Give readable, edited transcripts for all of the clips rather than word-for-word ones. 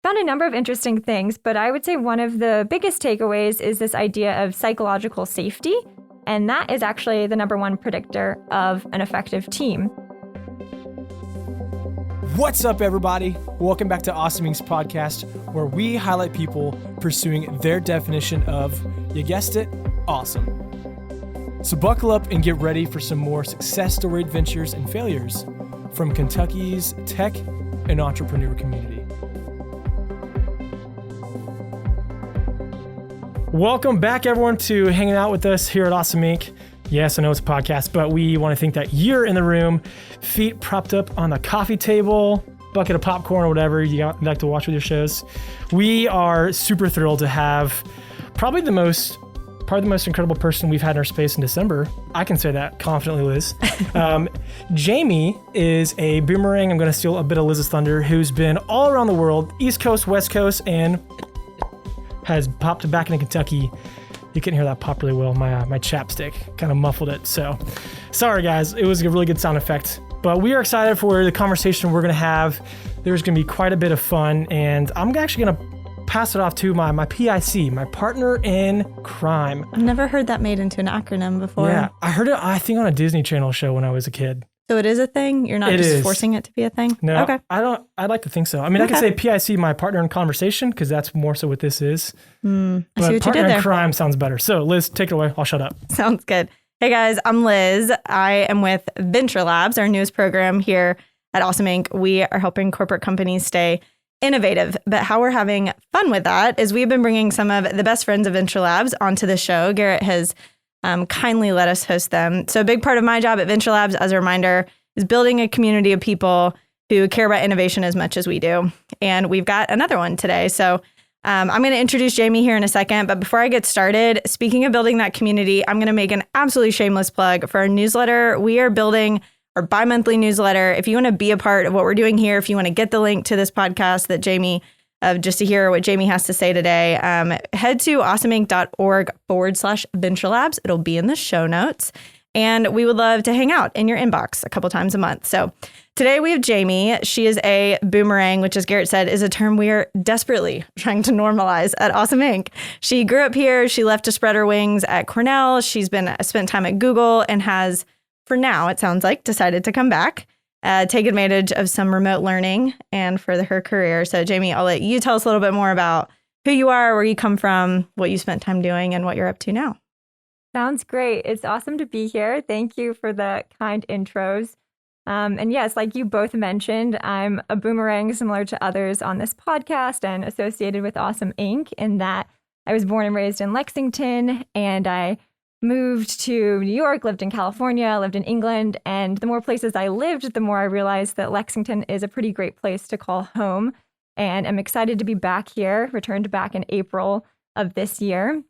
found a number of interesting things, but I would say one of the biggest takeaways is this idea of psychological safety. And that is actually the number one predictor of an effective team. What's up, everybody? Welcome back to Awesome Inc.'s podcast, where we highlight people pursuing their definition of, you guessed it, awesome. So buckle up and get ready for some more success story adventures and failures from Kentucky's tech and entrepreneur community. Welcome back, everyone, to hanging out with us here at Awesome Inc. Yes, I know it's a podcast, but we want to think that you're in the room, feet propped up on the coffee table, bucket of popcorn or whatever you like to watch with your shows. We are super thrilled to have probably the most incredible person we've had in our space in December. I can say that confidently, Liz. Jamie is a boomerang. I'm going to steal a bit of Liz's thunder, who's been all around the world, East Coast, West Coast, and has popped back into Kentucky. You couldn't hear that pop really well. My chapstick kind of muffled it. So sorry, guys. It was a really good sound effect. But we are excited for the conversation we're going to have. There's going to be quite a bit of fun. And I'm actually going to pass it off to my PIC, my partner in crime. I've never heard that made into an acronym before. Yeah, I heard it, I think, on a Disney Channel show when I was a kid. So it is a thing? You're not just forcing it to be a thing? No, okay. I'd like to think so. I mean, okay. I could say PIC, my partner in conversation, because that's more so what this is. I see what you partner did there. in crime sounds better. So Liz, take it away. I'll shut up. Sounds good. Hey guys, I'm Liz. I am with Venture Labs, our newest program here at Awesome Inc. We are helping corporate companies stay innovative. But how we're having fun with that is we've been bringing some of the best friends of Venture Labs onto the show. Garrett has kindly let us host them. So a big part of my job at Venture Labs, as a reminder, is building a community of people who care about innovation as much as we do. And we've got another one today. So I'm going to introduce Jamie here in a second. But before I get started, speaking of building that community, I'm going to make an absolutely shameless plug for our newsletter. We are building our bi-monthly newsletter. If you want to be a part of what we're doing here, if you want to get the link to this podcast that Jamie, just to hear what Jamie has to say today, head to awesomeinc.org/Venture Labs. It'll be in the show notes. And we would love to hang out in your inbox a couple times a month. So today we have Jamie. She is a boomerang, which, as Garrett said, is a term we are desperately trying to normalize at Awesome Inc. She grew up here. She left to spread her wings at Cornell. She's spent time at Google and has, for now, it sounds like, decided to come back, take advantage of some remote learning and further her career. So Jamie, I'll let you tell us a little bit more about who you are, where you come from, what you spent time doing, and what you're up to now. Sounds great. It's awesome to be here. Thank you for the kind intros. And yes, like you both mentioned, I'm a boomerang similar to others on this podcast and associated with Awesome Inc. in that I was born and raised in Lexington, and I moved to New York, lived in California, lived in England. And the more places I lived, the more I realized that Lexington is a pretty great place to call home. And I'm excited to be back here, returned back in April of this year.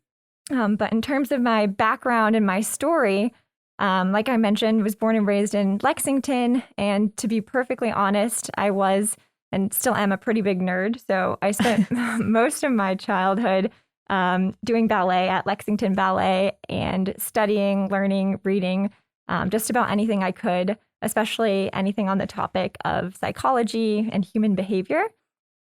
But in terms of my background and my story, like I mentioned, was born and raised in Lexington. And to be perfectly honest, I was and still am a pretty big nerd. So I spent most of my childhood doing ballet at Lexington Ballet and studying, learning, reading just about anything I could, especially anything on the topic of psychology and human behavior.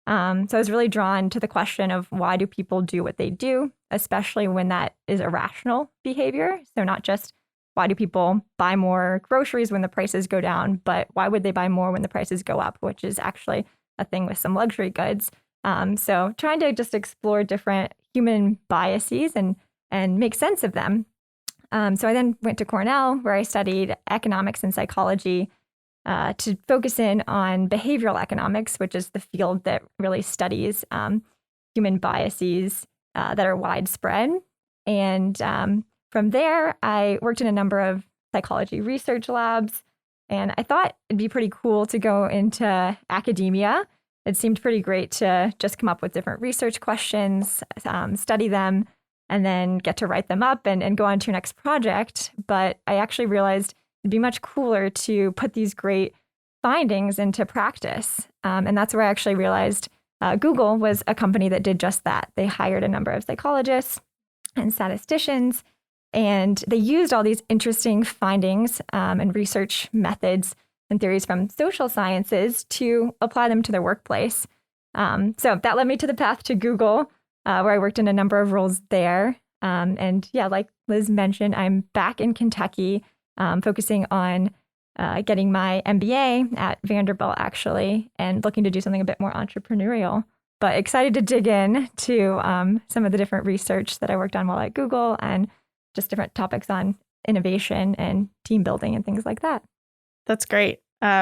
So I was really drawn to the question of why do people do what they do, especially when that is irrational behavior. So not just why do people buy more groceries when the prices go down, but why would they buy more when the prices go up, which is actually a thing with some luxury goods. So trying to just explore different human biases and make sense of them. So I then went to Cornell, where I studied economics and psychology to focus in on behavioral economics, which is the field that really studies human biases that are widespread. And from there, I worked in a number of psychology research labs, and I thought it'd be pretty cool to go into academia. It seemed pretty great to just come up with different research questions, study them, and then get to write them up and go on to your next project. But I actually realized it'd be much cooler to put these great findings into practice. And that's where I actually realized Google was a company that did just that. They hired a number of psychologists and statisticians, and they used all these interesting findings and research methods and theories from social sciences to apply them to their workplace. So that led me to the path to Google, where I worked in a number of roles there. And yeah, like Liz mentioned, I'm back in Kentucky, focusing on getting my MBA at Vanderbilt, actually, and looking to do something a bit more entrepreneurial. But excited to dig in to some of the different research that I worked on while at Google and just different topics on innovation and team building and things like that. That's great.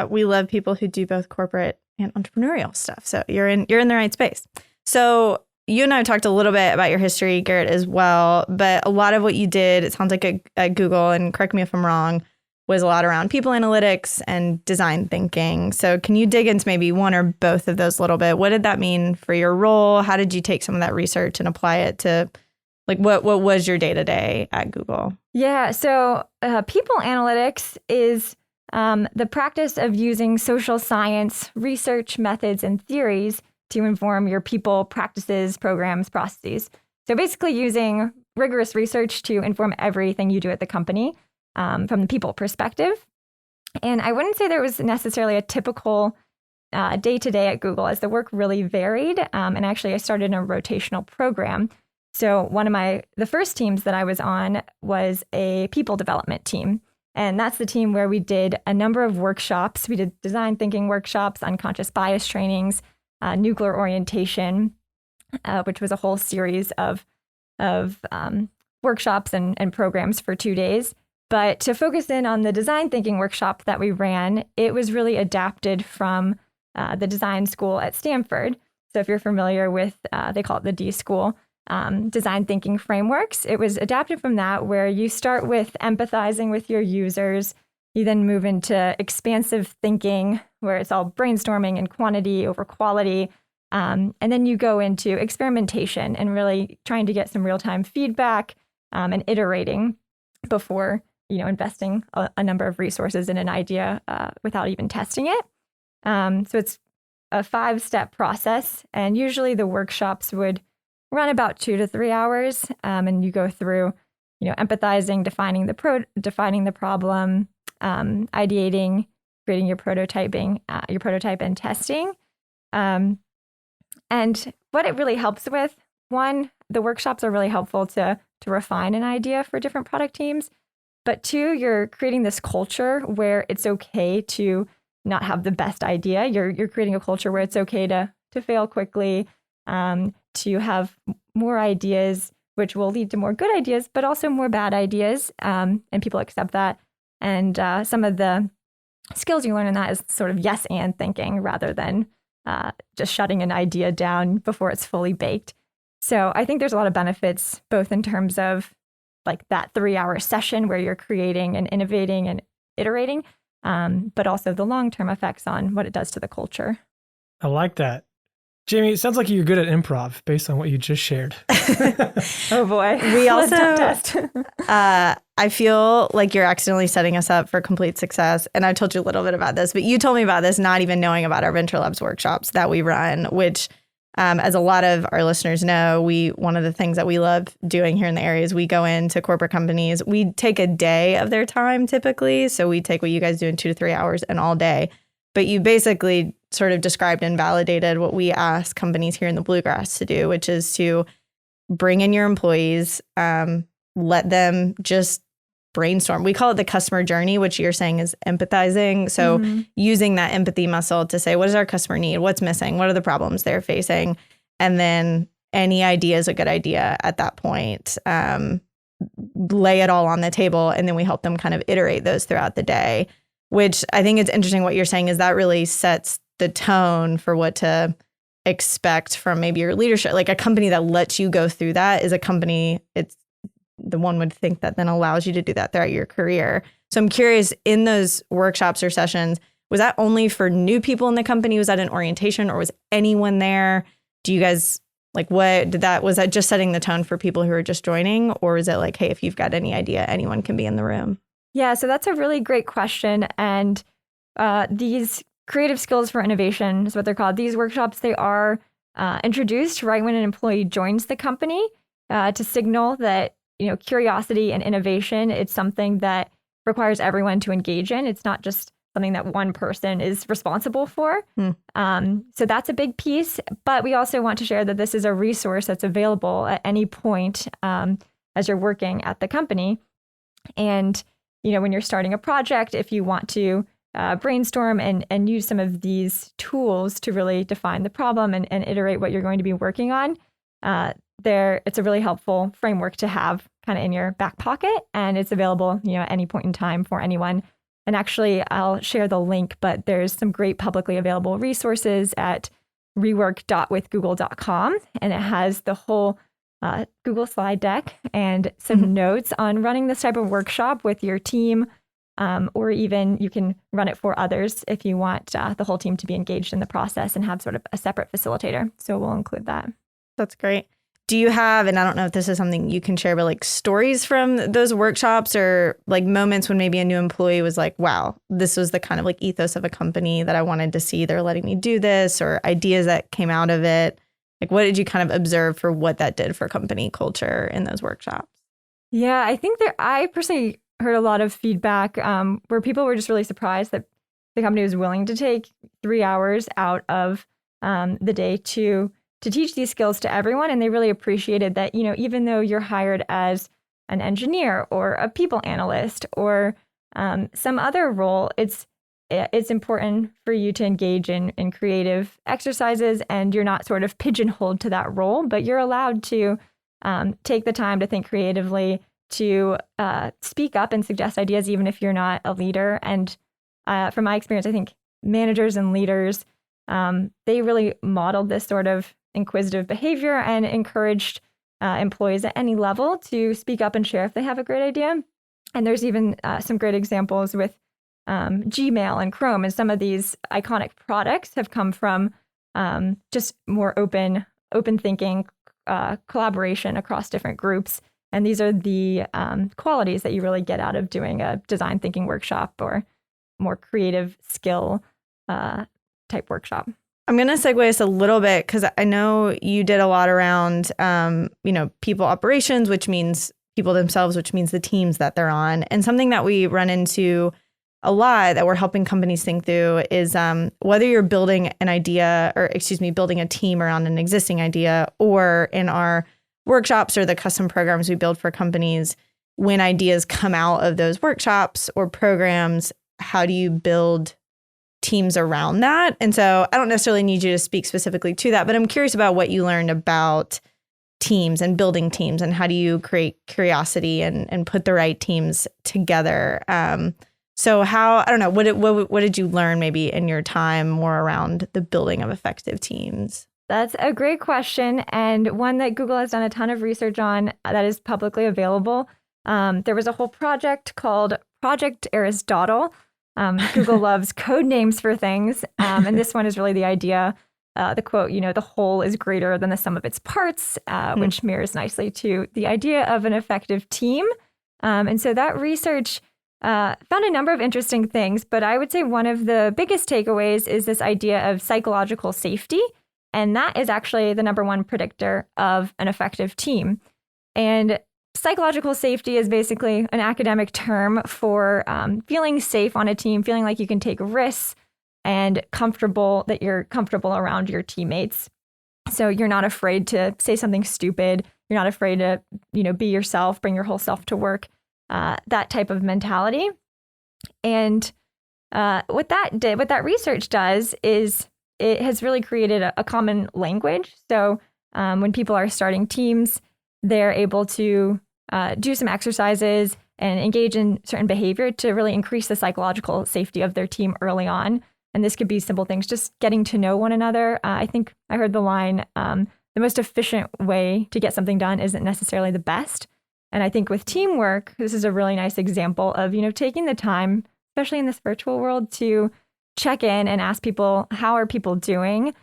We love people who do both corporate and entrepreneurial stuff. So you're in the right space. So you and I talked a little bit about your history, Garrett, as well. But a lot of what you did, it sounds like at Google, and correct me if I'm wrong, was a lot around people analytics and design thinking. So can you dig into maybe one or both of those a little bit? What did that mean for your role? How did you take some of that research and apply it to, like, what was your day-to-day at Google? Yeah, so people analytics is the practice of using social science research methods and theories to inform your people practices, programs, processes. So basically using rigorous research to inform everything you do at the company from the people perspective. And I wouldn't say there was necessarily a typical day-to-day at Google, as the work really varied. And actually, I started in a rotational program. So one of the first teams that I was on was a people development team. And that's the team where we did a number of workshops. We did design thinking workshops, unconscious bias trainings, nuclear orientation, which was a whole series of workshops and programs for 2 days. But to focus in on the design thinking workshop that we ran, it was really adapted from the design school at Stanford. So if you're familiar with, they call it the D School, design thinking frameworks. It was adapted from that, where you start with empathizing with your users. You then move into expansive thinking, where it's all brainstorming and quantity over quality. And then you go into experimentation and really trying to get some real-time feedback and iterating before, investing a number of resources in an idea without even testing it. So it's a 5-step process. And usually the workshops would run about 2 to 3 hours. And you go through, empathizing, defining the problem, ideating, creating your prototype and testing. And what it really helps with, one, the workshops are really helpful to refine an idea for different product teams. But 2, you're creating this culture where it's okay to not have the best idea. You're creating a culture where it's okay to fail quickly, to have more ideas, which will lead to more good ideas, but also more bad ideas. And people accept that. And some of the skills you learn in that is sort of yes and thinking, rather than just shutting an idea down before it's fully baked. So I think there's a lot of benefits, both in terms of like that 3-hour session where you're creating and innovating and iterating, but also the long-term effects on what it does to the culture. I like that. Jamie, it sounds like you're good at improv based on what you just shared. Oh boy. We also, test. I feel like you're accidentally setting us up for complete success. And I told you a little bit about this, but you told me about this not even knowing about our Venture Labs workshops that we run, which as a lot of our listeners know, one of the things that we love doing here in the area is we go into corporate companies. We take a day of their time typically. So we take what you guys do in 2 to 3 hours and all day. But you basically sort of described and validated what we ask companies here in the Bluegrass to do, which is to bring in your employees, let them just brainstorm. We call it the customer journey, which you're saying is empathizing. So using that empathy muscle to say, what does our customer need? What's missing? What are the problems they're facing? And then any idea is a good idea at that point. Lay it all on the table, and then we help them kind of iterate those throughout the day, which I think it's interesting what you're saying is that really sets the tone for what to expect from maybe your leadership. Like a company that lets you go through that is a company, it's the one would think that then allows you to do that throughout your career. So I'm curious, in those workshops or sessions, was that only for new people in the company? Was that an orientation, or was anyone there? Do you guys was that just setting the tone for people who are just joining? Or is it like, hey, if you've got any idea, anyone can be in the room? Yeah, so that's a really great question. And these creative skills for innovation is what they're called. These workshops, they are introduced right when an employee joins the company to signal that, curiosity and innovation, it's something that requires everyone to engage in. It's not just something that one person is responsible for. So that's a big piece. But we also want to share that this is a resource that's available at any point as you're working at the company. And, when you're starting a project, if you want to brainstorm and use some of these tools to really define the problem and iterate what you're going to be working on, it's a really helpful framework to have kind of in your back pocket, and it's available, at any point in time for anyone. And actually, I'll share the link, but there's some great publicly available resources at rework.withgoogle.com, and it has the whole Google slide deck and some notes on running this type of workshop with your team, or even you can run it for others if you want the whole team to be engaged in the process and have sort of a separate facilitator. So we'll include that. That's great. Do you have, and I don't know if this is something you can share, but like stories from those workshops or like moments when maybe a new employee was like, wow, this was the kind of like ethos of a company that I wanted to see. They're letting me do this, or ideas that came out of it. Like, what did you kind of observe for what that did for company culture in those workshops? Yeah, I think I personally heard a lot of feedback where people were just really surprised that the company was willing to take 3 hours out of the day to teach these skills to everyone. And they really appreciated that, even though you're hired as an engineer or a people analyst or some other role, it's important for you to engage in creative exercises, and you're not sort of pigeonholed to that role, but you're allowed to take the time to think creatively, to speak up and suggest ideas, even if you're not a leader. And from my experience, I think managers and leaders, they really modeled this sort of inquisitive behavior and encouraged employees at any level to speak up and share if they have a great idea. And there's even some great examples with Gmail and Chrome, and some of these iconic products have come from just more open thinking, collaboration across different groups. And these are the qualities that you really get out of doing a design thinking workshop or more creative skill type workshop. I'm going to segue us a little bit because I know you did a lot around, people operations, which means people themselves, which means the teams that they're on. And something that we run into a lot that we're helping companies think through is whether you're building an idea building a team around an existing idea, or in our workshops or the custom programs we build for companies, when ideas come out of those workshops or programs, how do you build teams around that? And so I don't necessarily need you to speak specifically to that, but I'm curious about what you learned about teams and building teams, and how do you create curiosity and put the right teams together. So I don't know, what did you learn maybe in your time more around the building of effective teams? That's a great question, and one that Google has done a ton of research on that is publicly available. There was a whole project called Project Aristotle. Google loves code names for things. And this one is really the idea, the quote, the whole is greater than the sum of its parts, which mirrors nicely to the idea of an effective team. And so that research found a number of interesting things, but I would say one of the biggest takeaways is this idea of psychological safety. And that is actually the number one predictor of an effective team. And psychological safety is basically an academic term for feeling safe on a team, feeling like you can take risks and that you're comfortable around your teammates. So you're not afraid to say something stupid. You're not afraid to, be yourself, bring your whole self to work, that type of mentality. And what that research does is it has really created a common language. So when people are starting teams, they're able to do some exercises and engage in certain behavior to really increase the psychological safety of their team early on. And this could be simple things, just getting to know one another. I think I heard the line, the most efficient way to get something done isn't necessarily the best. And I think with teamwork, this is a really nice example of, taking the time, especially in this virtual world, to check in and ask people, how are people doing,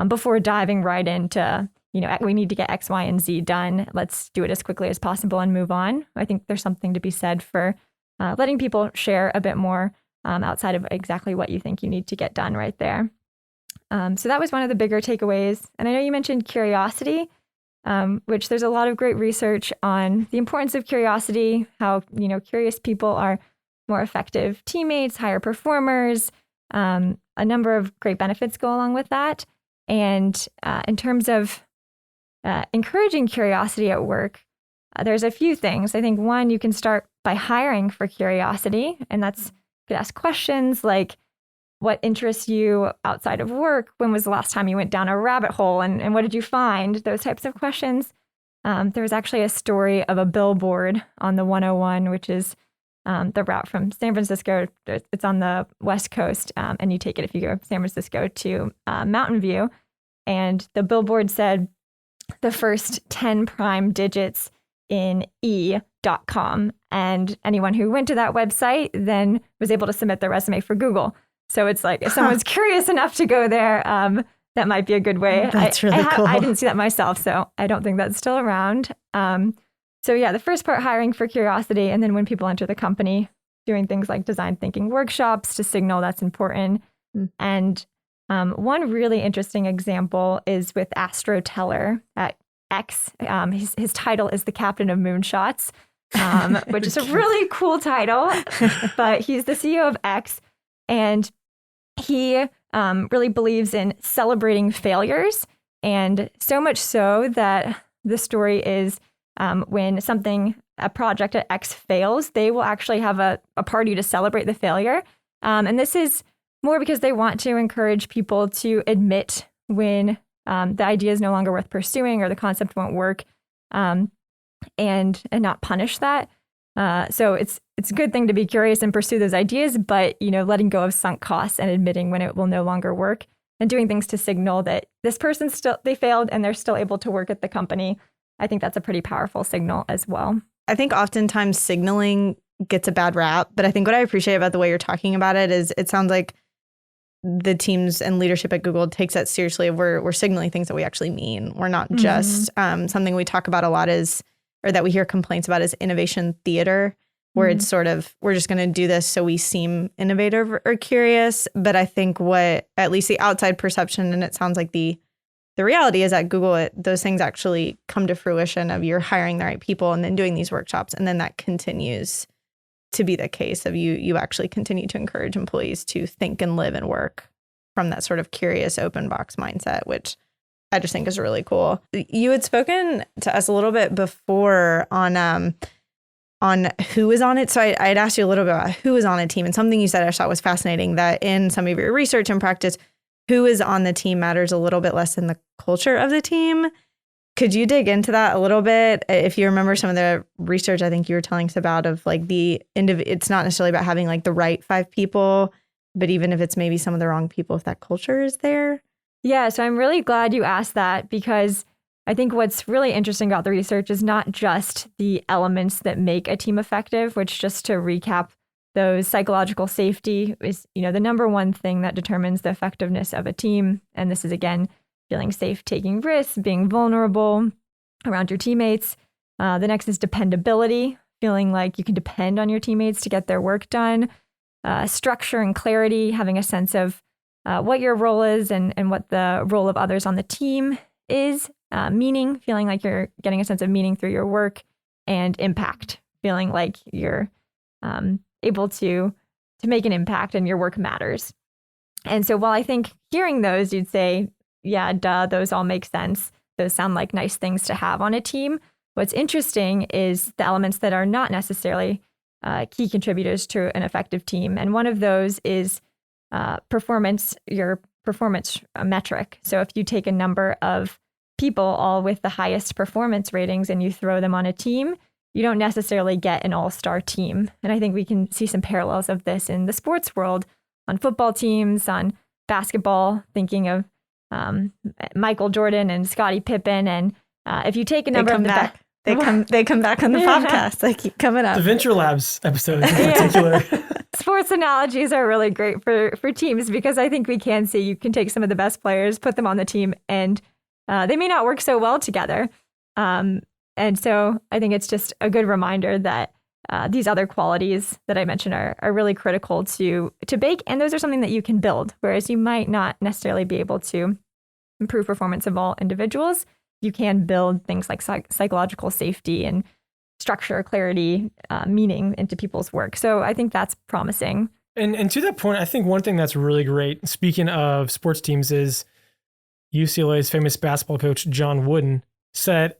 before diving right into, we need to get X, Y, and Z done. Let's do it as quickly as possible and move on. I think there's something to be said for letting people share a bit more outside of exactly what you think you need to get done right there. So that was one of the bigger takeaways. And I know you mentioned curiosity, which there's a lot of great research on the importance of curiosity, how, curious people are more effective teammates, higher performers. A number of great benefits go along with that. And in terms of encouraging curiosity at work, there's a few things. I think one, you can start by hiring for curiosity, and that's you could ask questions like, what interests you outside of work? When was the last time you went down a rabbit hole, and what did you find? Those types of questions. There was actually a story of a billboard on the 101, which is the route from San Francisco. It's on the West Coast, and you take it if you go San Francisco to Mountain View. And the billboard said the first 10 prime digits in e.com. And anyone who went to that website then was able to submit their resume for Google. So it's like if someone's curious enough to go there, that might be a good way. That's really cool. I didn't see that myself, so I don't think that's still around. So yeah, the first part, hiring for curiosity. And then when people enter the company, doing things like design thinking workshops to signal that's important. And one really interesting example is with Astro Teller at X. His title is the Captain of Moonshots, which is a really cool title. But he's the CEO of X, and he really believes in celebrating failures. And so much so that the story is when a project at X fails, they will actually have a party to celebrate the failure. And this is more because they want to encourage people to admit when the idea is no longer worth pursuing or the concept won't work, and not punish that. So it's a good thing to be curious and pursue those ideas, but letting go of sunk costs and admitting when it will no longer work, and doing things to signal that this person they failed and they're still able to work at the company. I think that's a pretty powerful signal as well. I think oftentimes signaling gets a bad rap, but I think what I appreciate about the way you're talking about it is it sounds like the teams and leadership at Google takes that seriously. We're signaling things that we actually mean. We're not just something we talk about a lot or that we hear complaints about is innovation theater, where it's sort of, we're just going to do this so we seem innovative or curious. But I think what, at least the outside perception, and it sounds like the reality is at Google, those things actually come to fruition of you're hiring the right people and then doing these workshops. And then that continues to be the case of you actually continue to encourage employees to think and live and work from that sort of curious open box mindset, which I just think is really cool. You had spoken to us a little bit before on who is on it. So I'd asked you a little bit about who is on a team, and something you said I thought was fascinating, that in some of your research and practice, who is on the team matters a little bit less than the culture of the team. Could you dig into that a little bit? If you remember some of the research I think you were telling us about of like it's not necessarily about having like the right 5 people, but even if it's maybe some of the wrong people, if that culture is there. Yeah, so I'm really glad you asked that, because I think what's really interesting about the research is not just the elements that make a team effective, which, just to recap, those psychological safety is, the number one thing that determines the effectiveness of a team. And this is, again, feeling safe taking risks, being vulnerable around your teammates. The next is dependability, feeling like you can depend on your teammates to get their work done. Structure and clarity, having a sense of what your role is and what the role of others on the team is. Meaning, feeling like you're getting a sense of meaning through your work. And impact, feeling like you're able to make an impact and your work matters. And so while I think hearing those, you'd say, yeah, duh, those all make sense. Those sound like nice things to have on a team. What's interesting is the elements that are not necessarily key contributors to an effective team. And one of those is performance, your performance metric. So if you take a number of people all with the highest performance ratings and you throw them on a team, you don't necessarily get an all-star team. And I think we can see some parallels of this in the sports world, on football teams, on basketball, thinking of Michael Jordan and Scottie Pippen. And if you take a number of the They come back on the podcast. They keep coming up. The Venture Labs episode in particular. Sports analogies are really great for teams, because I think we can see you can take some of the best players, put them on the team, and they may not work so well together. And so I think it's just a good reminder that these other qualities that I mentioned are really critical to bake. And those are something that you can build, whereas you might not necessarily be able to improve performance of all individuals. You can build things like psychological safety and structure, clarity, meaning into people's work. So I think that's promising. And to that point, I think one thing that's really great, speaking of sports teams, is UCLA's famous basketball coach, John Wooden, set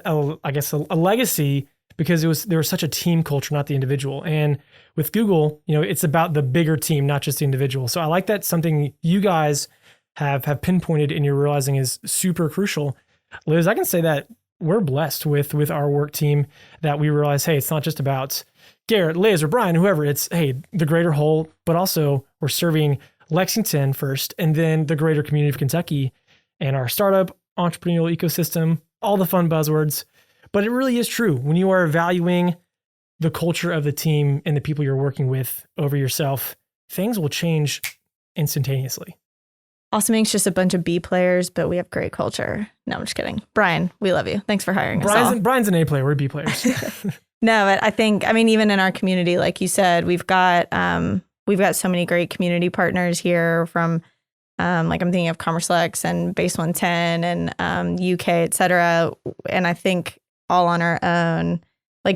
a legacy because there was such a team culture, not the individual. And with Google, it's about the bigger team, not just the individual. So I like that something you guys have pinpointed and you're realizing is super crucial. Liz, I can say that we're blessed with our work team, that we realize, hey, it's not just about Garrett, Liz, or Brian, whoever. It's, hey, the greater whole, but also we're serving Lexington first and then the greater community of Kentucky and our startup entrepreneurial ecosystem, all the fun buzzwords. But it really is true. When you are valuing the culture of the team and the people you're working with over yourself, things will change instantaneously. Awesome Inc.'s just a bunch of B players, but we have great culture. No, I'm just kidding. Brian, we love you. Thanks for hiring us all. Brian's an A player. We're B players. No, but I think, even in our community, like you said, we've got so many great community partners here from, I'm thinking of CommerceLex and Base 110 and UK, et cetera. And I think all on our own,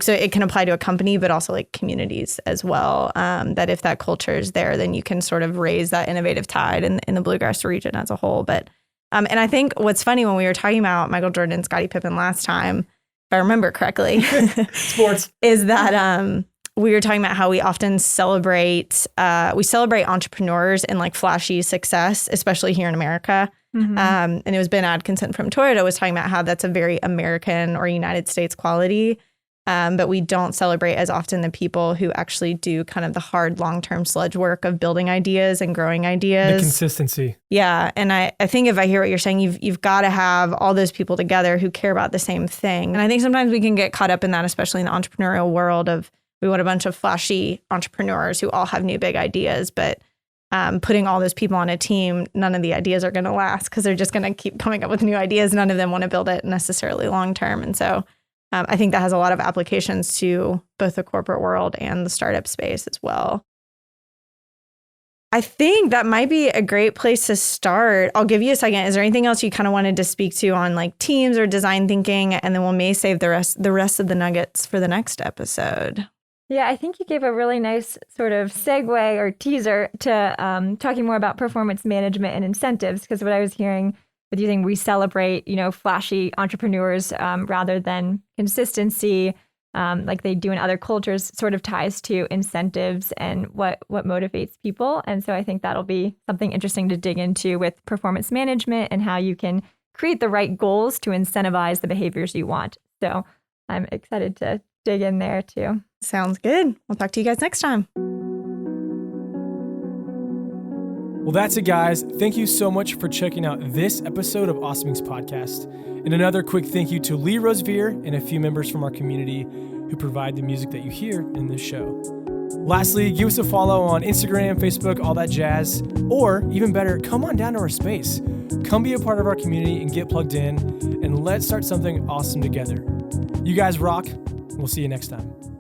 so it can apply to a company, but also communities as well. That if that culture is there, then you can sort of raise that innovative tide in the Bluegrass region as a whole. But, and I think what's funny when we were talking about Michael Jordan and Scottie Pippen last time, if I remember correctly, sports, is that we were talking about how we often celebrate entrepreneurs and flashy success, especially here in America. Mm-hmm. And it was Ben Atkinson from Toyota was talking about how that's a very American or United States quality. But we don't celebrate as often the people who actually do kind of the hard long-term sludge work of building ideas and growing ideas. The consistency. Yeah. And I think if I hear what you're saying, you've got to have all those people together who care about the same thing. And I think sometimes we can get caught up in that, especially in the entrepreneurial world of we want a bunch of flashy entrepreneurs who all have new big ideas, but putting all those people on a team, none of the ideas are going to last because they're just going to keep coming up with new ideas. None of them want to build it necessarily long-term. And so I think that has a lot of applications to both the corporate world and the startup space as well. I think that might be a great place to start. I'll give you a second. Is there anything else you kind of wanted to speak to on teams or design thinking? And then we may save the rest of the nuggets for the next episode. Yeah, I think you gave a really nice sort of segue or teaser to talking more about performance management and incentives, because what I was hearing with you saying we celebrate, flashy entrepreneurs rather than consistency, like they do in other cultures, sort of ties to incentives and what motivates people. And so I think that'll be something interesting to dig into with performance management and how you can create the right goals to incentivize the behaviors you want. So I'm excited to dig in there too. Sounds good. We'll talk to you guys next time. Well, that's it, guys. Thank you so much for checking out this episode of Awesome Inc.'s podcast. And another quick thank you to Lee Rosevere and a few members from our community who provide the music that you hear in this show. Lastly, give us a follow on Instagram, Facebook, all that jazz. Or even better, come on down to our space. Come be a part of our community and get plugged in, and let's start something awesome together. You guys rock. We'll see you next time.